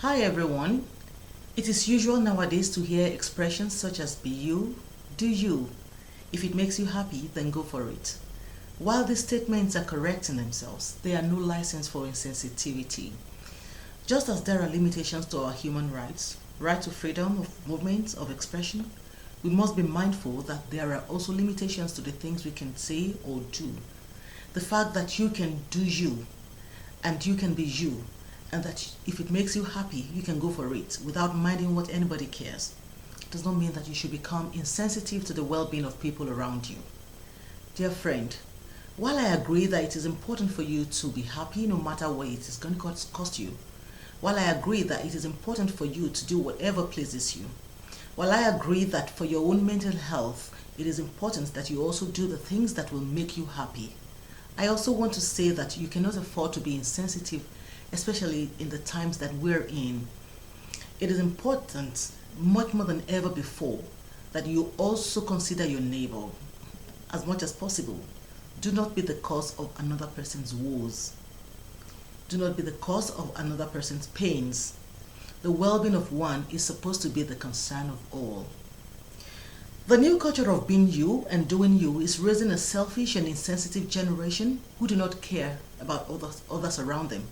Hi everyone. It is usual nowadays to hear expressions such as be you, do you. If it makes you happy, then go for it. While these statements are correct in themselves, they are no license for insensitivity. Just as there are limitations to our human rights, right to freedom of movement, of expression, we must be mindful that there are also limitations to the things we can say or do. The fact that you can do you and you can be you, and that if it makes you happy, you can go for it without minding what anybody cares, does not mean that you should become insensitive to the well-being of people around you. Dear friend, while I agree that it is important for you to be happy no matter what it is going to cost you, while I agree that it is important for you to do whatever pleases you, while I agree that for your own mental health, it is important that you also do the things that will make you happy, I also want to say that you cannot afford to be insensitive, especially in the times that we're in. It is important, much more than ever before, that you also consider your neighbor as much as possible. Do not be the cause of another person's woes. Do not be the cause of another person's pains. The well-being of one is supposed to be the concern of all. The new culture of being you and doing you is raising a selfish and insensitive generation who do not care about others around them.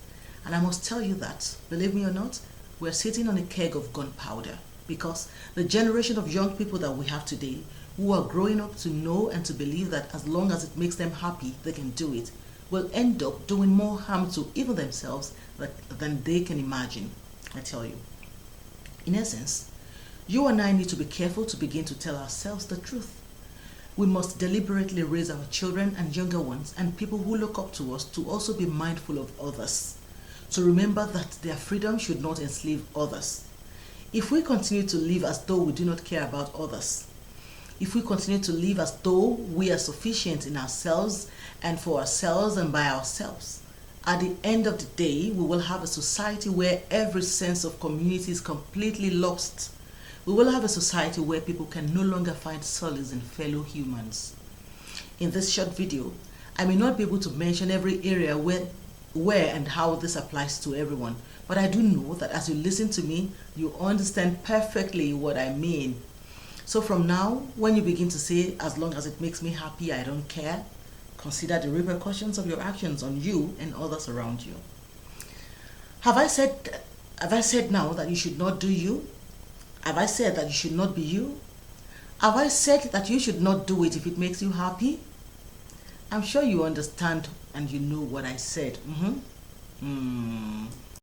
And I must tell you that, believe me or not, we're sitting on a keg of gunpowder, because the generation of young people that we have today, who are growing up to know and to believe that as long as it makes them happy, they can do it, will end up doing more harm to even themselves than they can imagine, I tell you. In essence, you and I need to be careful to begin to tell ourselves the truth. We must deliberately raise our children and younger ones and people who look up to us to also be mindful of others, to remember that their freedom should not enslave others. If we continue to live as though we do not care about others, if we continue to live as though we are sufficient in ourselves and for ourselves and by ourselves, at the end of the day, we will have a society where every sense of community is completely lost. We will have a society where people can no longer find solace in fellow humans. In this short video, I may not be able to mention every area where and how this applies to everyone, but I do know that as you listen to me, you understand perfectly what I mean. So from now, when you begin to say, as long as it makes me happy, I don't care, consider the repercussions of your actions on you and others around you. Have I said now that you should not do you? Have I said that you should not be you? Have I said that you should not do it if it makes you happy? I'm sure you understand and you know what I said.